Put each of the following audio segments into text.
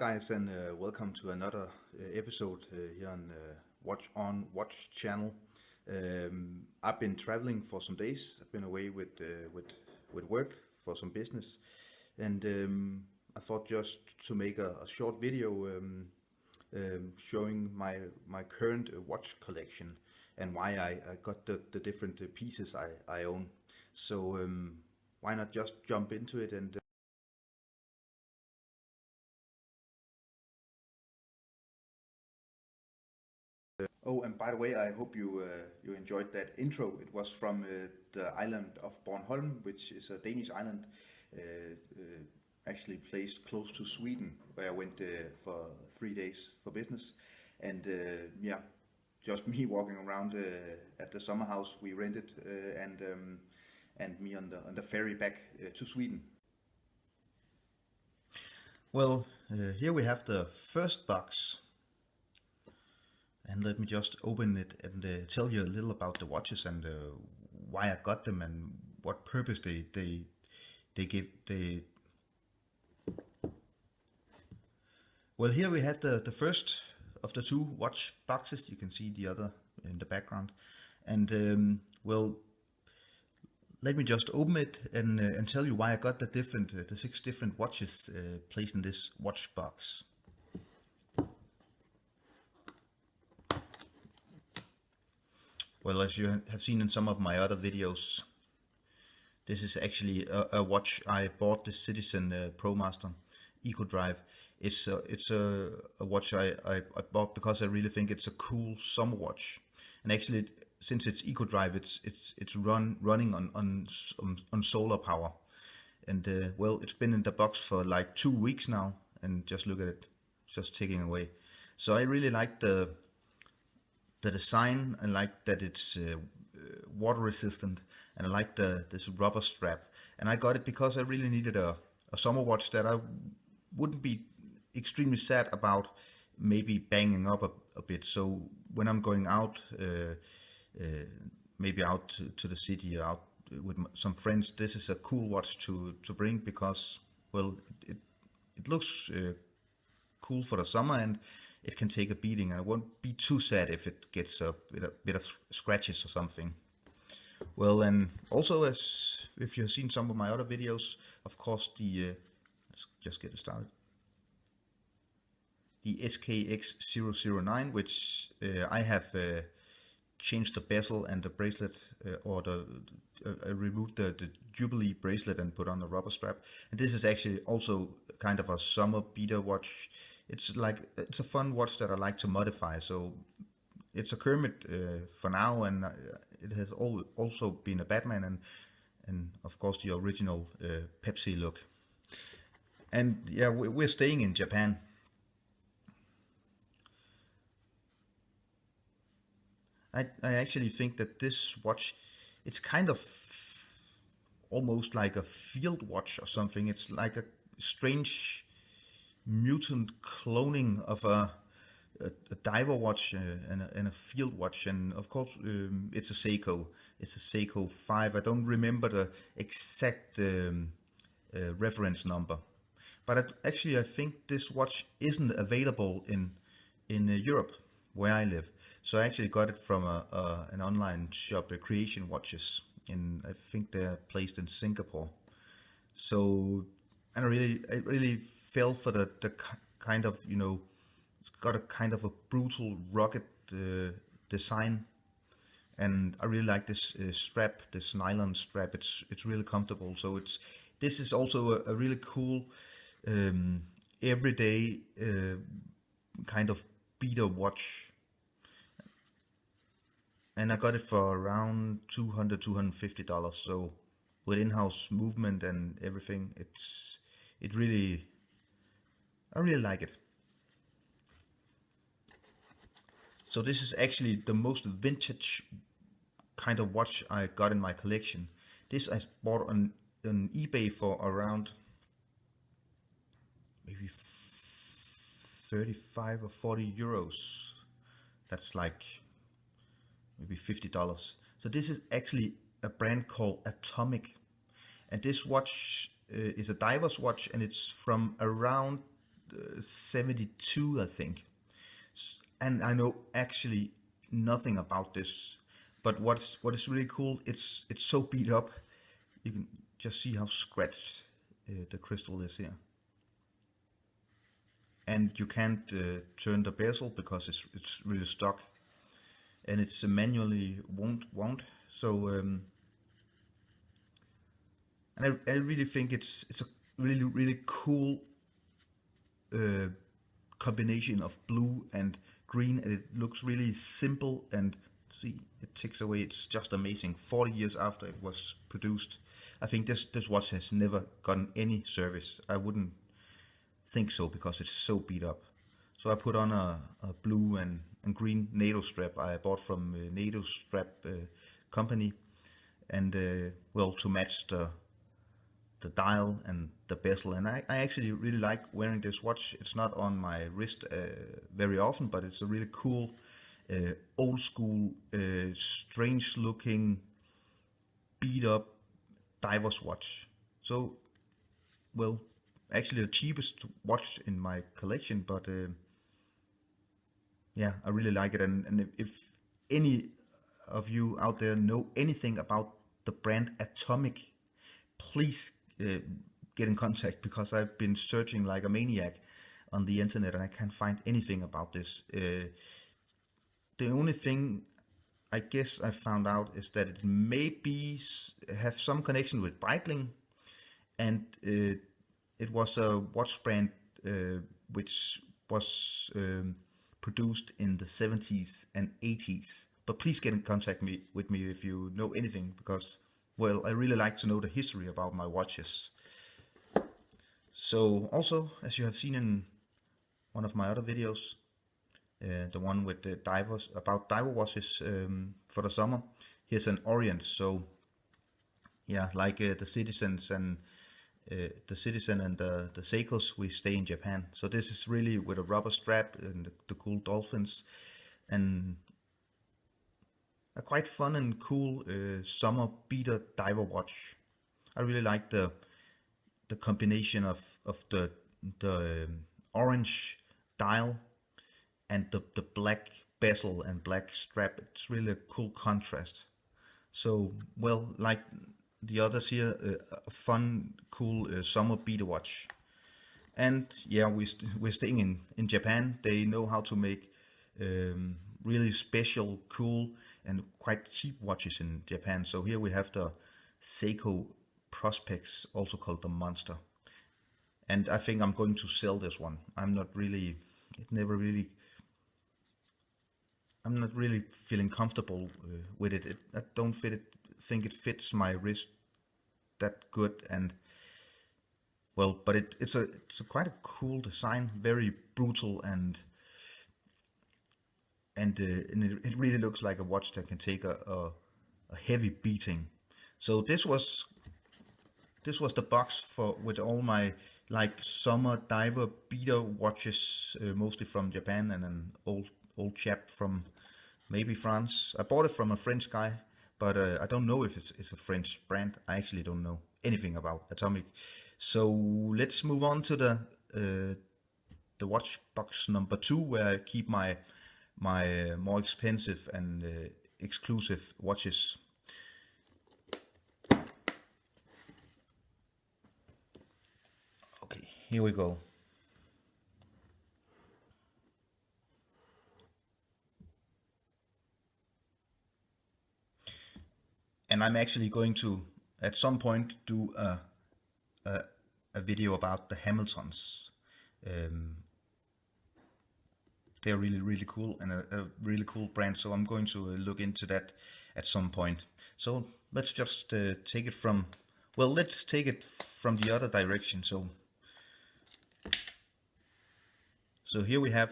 guys, and welcome to another episode here on Watch channel. I've been traveling for some days. I've been away with work for some business, and I thought just to make a short video showing my current watch collection and why I got the different pieces I own. So why not just jump into it and oh, and by the way, I hope you enjoyed that intro. It was from the island of Bornholm, which is a Danish island, actually placed close to Sweden, where I went for 3 days for business. And yeah, just me walking around at the summer house we rented, and me on the ferry back to Sweden. Well, here we have the first box. And let me just open it and tell you a little about the watches and why I got them and what purpose they give. Well, here we have the first of the two watch boxes. You can see the other in the background. And well, let me just open it and tell you why I got the 6 different watches placed in this watch box. Well, as you have seen in some of my other videos, this is actually a watch I bought, the Citizen ProMaster Eco Drive. It's a watch I bought because I really think it's a cool summer watch. And actually, since it's Eco Drive, it's running on solar power. And well, it's been in the box for like 2 weeks now, and just look at it, just ticking away. So I really like the design. I like that it's water resistant, and I like this rubber strap. And I got it because I really needed a summer watch that I wouldn't be extremely sad about maybe banging up a bit. So when I'm going out, maybe out to the city, out with some friends, this is a cool watch to bring because, well, it looks cool for the summer, and it can take a beating. I won't be too sad if it gets a bit of scratches or something. Well, and also, as if you've seen some of my other videos, of course, let's just get it started. The SKX009, which I have changed the bezel and the bracelet, I removed the Jubilee bracelet and put on a rubber strap. And this is actually also kind of a summer beater watch. It's a fun watch that I like to modify. So it's a Kermit for now, and it has also been a Batman and of course the original Pepsi look. And yeah, we're staying in Japan. I actually think that this watch, it's kind of almost like a field watch or something. It's like a strange mutant cloning of a diver watch and a field watch. And of course, it's a Seiko. It's a Seiko 5. I don't remember the exact reference number, but actually I think this watch isn't available in Europe where I live. So I actually got it from an online shop, Creation Watches, and I think they're placed in Singapore. So, and I really fell for the kind of, you know, it's got a kind of a brutal rugged design, and I really like this strap, this nylon strap. It's really comfortable. So this is also a really cool everyday kind of beater watch. And I got it for around $250. So with in-house movement and everything, I really like it. So this is actually the most vintage kind of watch I got in my collection. This I bought on eBay for around maybe 35 or 40 euros. That's like maybe $50. So this is actually a brand called Atomic, and this watch is a diver's watch, and it's from around 72, I think. And I know actually nothing about this. But what is really cool, it's so beat up. You can just see how scratched the crystal is here. And you can't turn the bezel because it's really stuck, and it's manually wound. So and I really think it's a really cool uh, combination of blue and green, and it looks really simple. And see, it takes away. It's just amazing. 40 years after it was produced, I think this watch has never gotten any service. I wouldn't think so because it's so beat up. So I put on a blue and green NATO strap I bought from NATO strap company, and well, to match the dial and the bezel. And I actually really like wearing this watch. It's not on my wrist very often, but it's a really cool old school strange looking beat up diver's watch. So, well, actually the cheapest watch in my collection, but yeah, I really like it. And if any of you out there know anything about the brand Atomic, please get in contact, because I've been searching like a maniac on the internet and I can't find anything about this. The only thing I guess I found out is that it may be have some connection with Breitling, and it was a watch brand which was produced in the 70s and 80s. But please get in contact with me if you know anything, because, well, I really like to know the history about my watches. So also, as you have seen in one of my other videos, the one with the divers, about diver watches for the summer, here's an Orient. So yeah, like the Citizens and the Seikos, we stay in Japan. So this is really with a rubber strap and the cool dolphins, and a quite fun and cool summer beater diver watch. I really like the combination of the orange dial and the black bezel and black strap. It's really a cool contrast. So, well, like the others here, a fun, cool summer beater watch. And yeah, we're staying in Japan. They know how to make really special, cool, and quite cheap watches in Japan. So here we have the Seiko Prospex, also called the Monster. And I think I'm going to sell this one. I'm not really feeling comfortable with it. I don't think it fits my wrist that good, and well, but it's a quite a cool design, very brutal, and it really looks like a watch that can take a heavy beating. So this was the box with all my like summer diver beater watches, mostly from Japan, and an old chap from maybe France. I bought it from a French guy, but I don't know if it's a French brand. I actually don't know anything about Atomic. So let's move on to the watch box number 2, where I keep my more expensive and exclusive watches. Okay, here we go. And I'm actually going to at some point do a video about the Hamiltons. They're really cool, and a really cool brand, so I'm going to look into that at some point. So let's just take it from, well, let's take it from the other direction. So here we have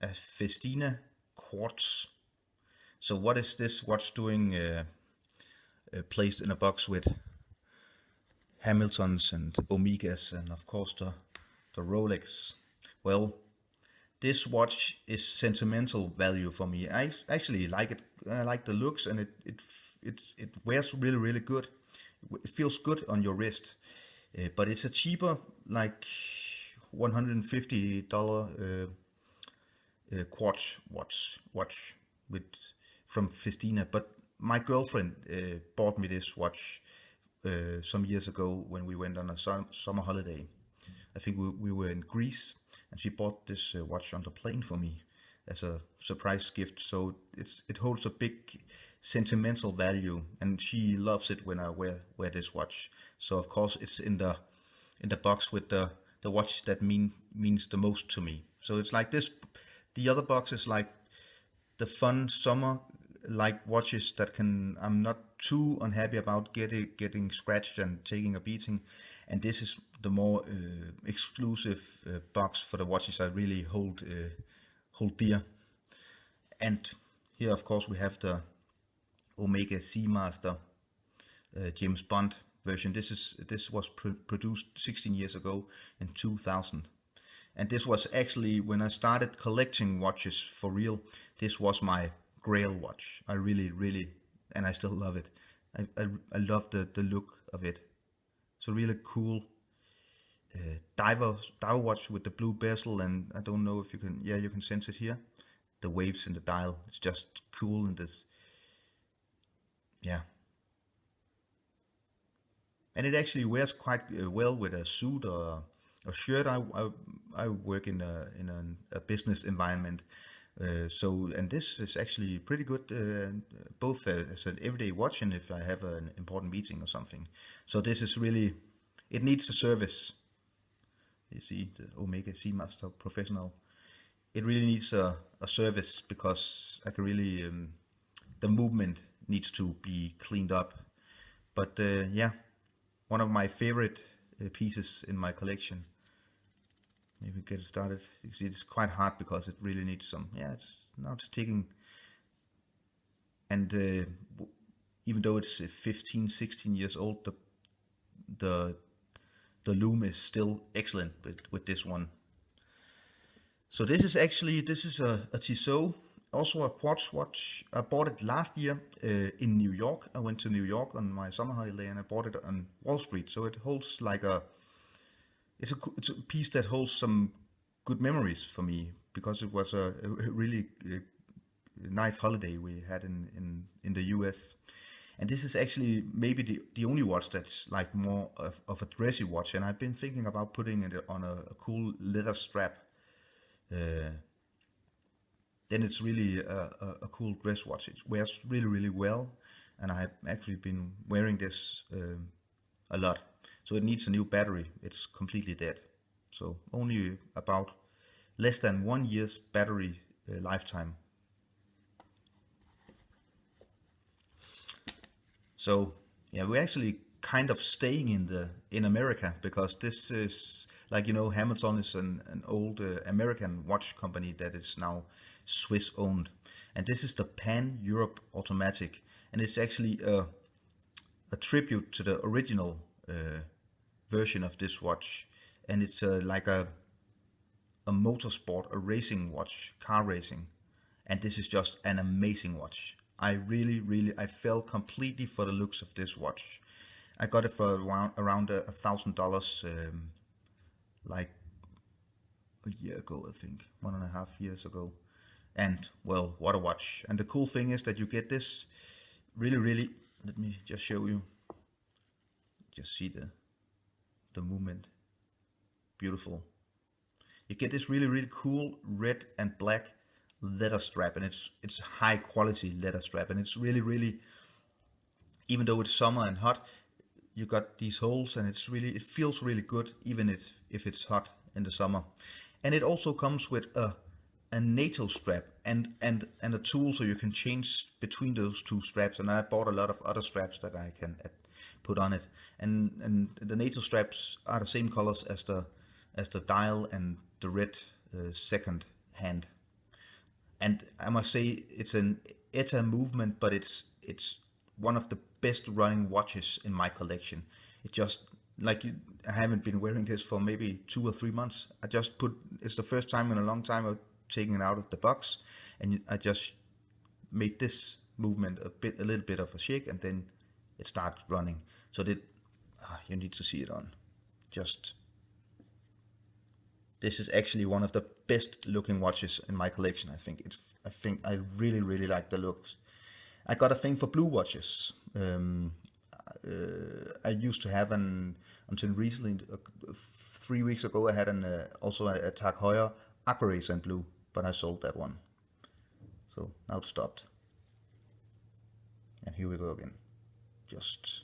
a Festina Quartz. So what is this watch doing placed in a box with Hamiltons and Omegas, and of course the Rolex? Well, this watch is sentimental value for me. I actually like it. I like the looks, and it wears really good. It feels good on your wrist, but it's a cheaper, like $150 quartz watch with from Festina. But my girlfriend bought me this watch some years ago when we went on a summer holiday. I think we were in Greece, and she bought this watch on the plane for me as a surprise gift. So it holds a big sentimental value, and she loves it when I wear this watch. So of course it's in the box with the watch that means the most to me. So it's like this. The other box is like the fun summer like watches that I'm not too unhappy about getting scratched and taking a beating, and this is the more exclusive box for the watches I really hold dear. And here of course we have the Omega Seamaster James Bond version. This was produced 16 years ago in 2000. And this was actually when I started collecting watches for real. This was my grail watch. I really, and I still love it. I love the look of it. It's a really cool diver watch with the blue bezel, and I don't know if you can, yeah, you can sense it here. The waves in the dial. It's just cool, and this, yeah. And it actually wears quite well with a suit or a shirt. I work in a business environment, so, and this is actually pretty good, both as an everyday watch and if I have an important meeting or something. So this is really, it needs a service. You see the Omega Seamaster Professional. It really needs a service because I can really, the movement needs to be cleaned up. But yeah, one of my favorite pieces in my collection. Maybe get it started. You see, it's quite hard because it really needs some. Yeah, it's taking. And even though it's 15, 16 years old, the loom is still excellent with this one. So this is a Tissot, also a quartz watch. I bought it last year in New York. I went to New York on my summer holiday and I bought it on Wall Street. So it holds like it's a piece that holds some good memories for me because it was a really nice holiday we had in the US. And this is actually maybe the only watch that's like more of a dressy watch. And I've been thinking about putting it on a cool leather strap. Then it's really a cool dress watch. It wears really well, and I've actually been wearing this a lot. So it needs a new battery. It's completely dead. So only about less than 1 year's battery lifetime. So yeah, we're actually kind of staying in America because this is, like, you know, Hamilton is an old American watch company that is now Swiss owned, and this is the Pan Europe Automatic, and it's actually a tribute to the original version of this watch, and it's like a motorsport, a racing watch, car racing, and this is just an amazing watch. I really I fell completely for the looks of this watch. I got it for around $1,000 like a year ago, I think, 1.5 years ago. And well, what a watch. And the cool thing is that you get this really, let me just show you, just see the movement, beautiful. You get this really cool red and black leather strap, and it's high quality leather strap, and it's really, even though it's summer and hot, you got these holes, and it feels really good even if it's hot in the summer. And it also comes with a NATO strap and a tool so you can change between those two straps. And I bought a lot of other straps that I can put on it, and the NATO straps are the same colors as the dial and the red second hand. And I must say it's an ETA movement, but it's one of the best running watches in my collection. It just, like, I haven't been wearing this for maybe 2 or 3 months. It's the first time in a long time I've taken it out of the box, and I just made this movement a little bit of a shake, and then it starts running. So you need to see it on. Just This is actually one of the best looking watches in my collection. I think I really really like the looks. I got a thing for blue watches. I used to have an until recently. 3 weeks ago, I had an also a Tag Heuer Aqua Racer in blue, but I sold that one. So now it's stopped. And here we go again. Just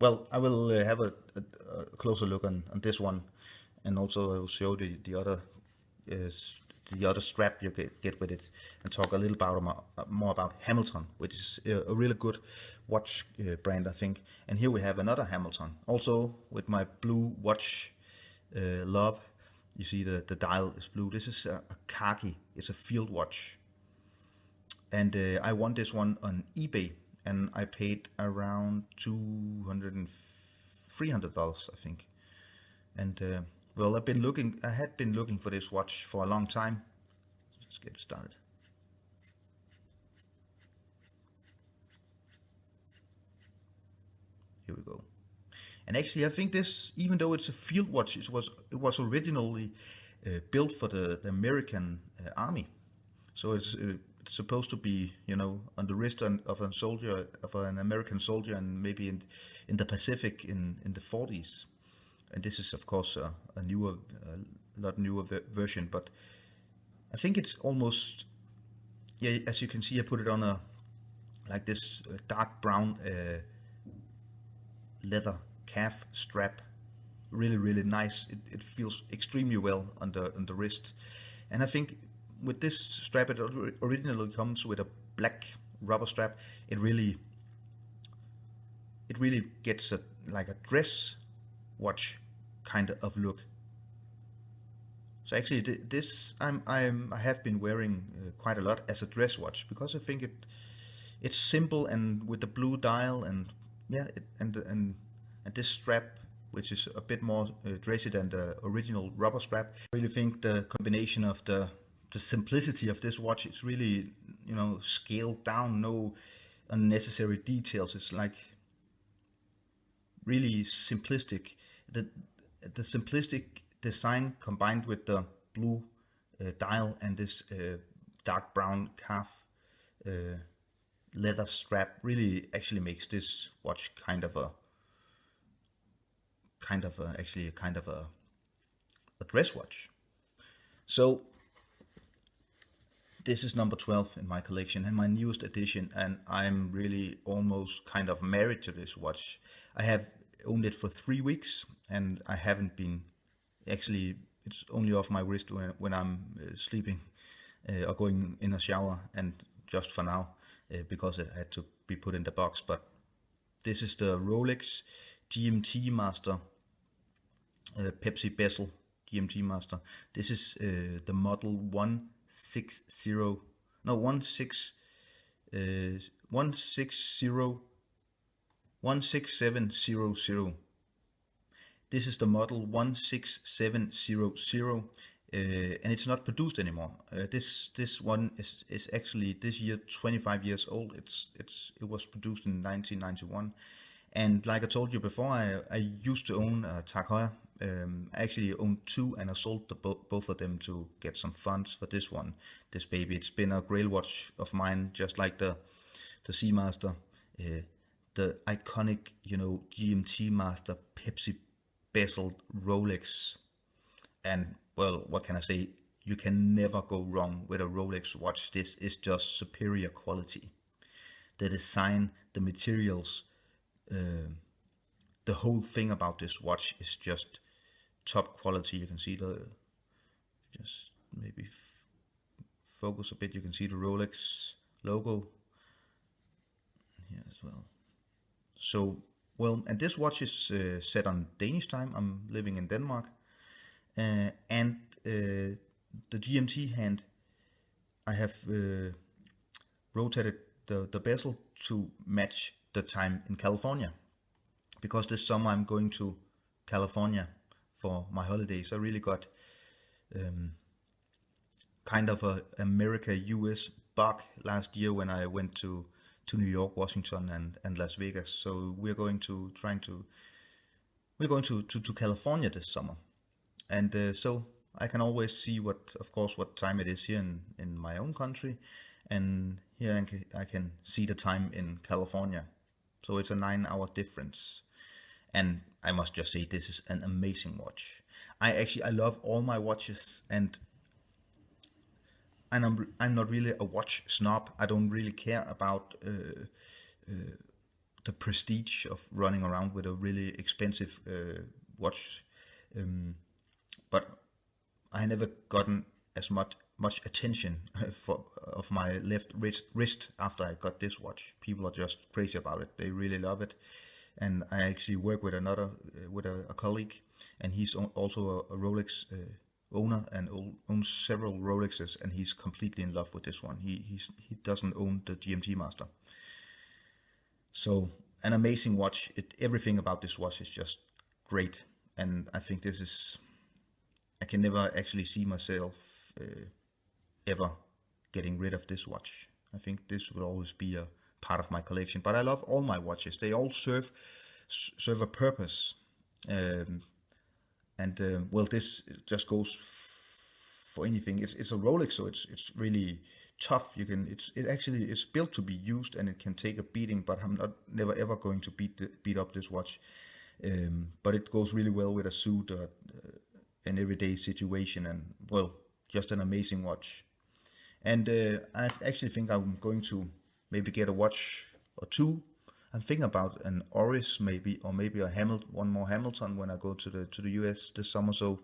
well, I will have a closer look on this one, and also I will show is the other strap you get with it, and talk a little about more about Hamilton, which is a really good watch brand, I think. And here we have another Hamilton, also with my blue watch love. You see the dial is blue. This is a khaki. It's a field watch, and I won this one on eBay, and I paid around $300, I think. And well, I had been looking for this watch for a long time. Let's get started. Here we go. And actually, I think this, even though it's a field watch, it was originally built for the American Army. So it's supposed to be, on the wrist of a soldier, of an American soldier, and maybe in the Pacific in the 40s. And this is, of course, a newer, lot newer version. But I think it's almost, yeah. As you can see, I put it on like this dark brown leather calf strap. Really, really nice. It feels extremely well on the wrist, and I think with this strap, it originally comes with a black rubber strap. It really gets like a dress watch kind of look. So actually, this I have been wearing quite a lot as a dress watch, because I think it's simple, and with the blue dial, and yeah, and this strap, which is a bit more dressy than the original rubber strap. I really think the combination of the simplicity of this watch is really, scaled down, no unnecessary details. It's like really simplistic. The simplistic design combined with the blue dial and this dark brown calf leather strap really actually makes this watch actually a kind of a dress watch. So this is number 12 in my collection, and my newest addition, and I'm really almost kind of married to this watch. I have owned it for 3 weeks, and I haven't been, actually it's only off my wrist when I'm sleeping or going in a shower, and just for now, because it had to be put in the box. But this is the Rolex GMT Master Pepsi bezel GMT Master. This is the model 160, no 16, 160 16700. This is the model 16700, and it's not produced anymore. This one is actually this year 25 years old. It was produced in 1991, and like I told you before, I used to own a Tag Heuer. I actually owned two, and I sold both of them to get some funds for this baby. It's been a grail watch of mine, just like the Seamaster, the iconic, GMT Master Pepsi bezeled Rolex. And well, what can I say? You can never go wrong with a Rolex watch. This is just superior quality. The design, the materials, the whole thing about this watch is just top quality. You can see just maybe focus a bit. You can see the Rolex logo here as well. So, well, and this watch is set on Danish time. I'm living in Denmark, and the GMT hand, I have rotated the bezel to match the time in California, because this summer I'm going to California for my holidays. I really got kind of a America-US bug last year when I went to New York, Washington, and Las Vegas. So we're going to California this summer, and so I can always see of course, what time it is here in my own country, and here I can see the time in California. So it's a 9 hour difference, and I must just say this is an amazing watch. I love all my watches, and I'm not really a watch snob. I don't really care about the prestige of running around with a really expensive watch, but I never gotten as much attention for of my left wrist after I got this watch. People are just crazy about it. They really love it, and I actually work with a colleague, and he's also a Rolex owner and owns several Rolexes, and he's completely in love with this one. He doesn't own the GMT Master. So an amazing watch. Everything about this watch is just great, and I think I can never actually see myself ever getting rid of this watch. I think this will always be a part of my collection. But I love all my watches. They all serve a purpose. Well, this just goes for anything. It's a Rolex, so it's really tough. It actually is built to be used, and it can take a beating. But I'm never ever going to beat up this watch. But it goes really well with a suit, an everyday situation, and well, just an amazing watch. And I actually think I'm going to maybe get a watch or two. I'm thinking about an Oris maybe, or maybe one more Hamilton when I go to the US this summer. So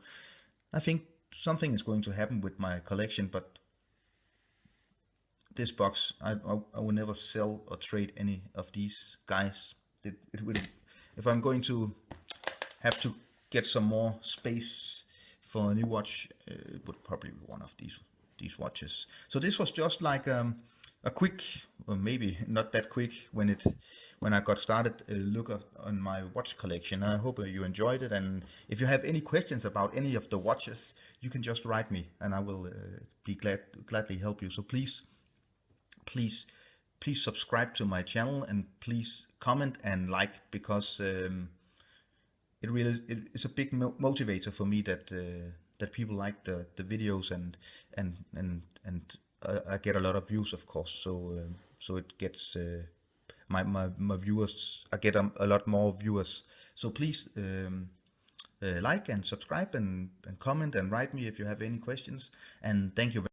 I think something is going to happen with my collection. But this box, I will never sell or trade any of these guys. It will, if I'm going to have to get some more space for a new watch, it would probably be one of these watches. So this was just like a quick, or maybe not that quick, when I got started, look on my watch collection. I hope you enjoyed it, and if you have any questions about any of the watches, you can just write me, and I will be gladly help you. So please subscribe to my channel, and please comment and like, because it's a big motivator for me that people like the videos, and I get a lot of views, of course. So it gets my viewers. I get a lot more viewers. So please like and subscribe and comment and write me if you have any questions. And thank you.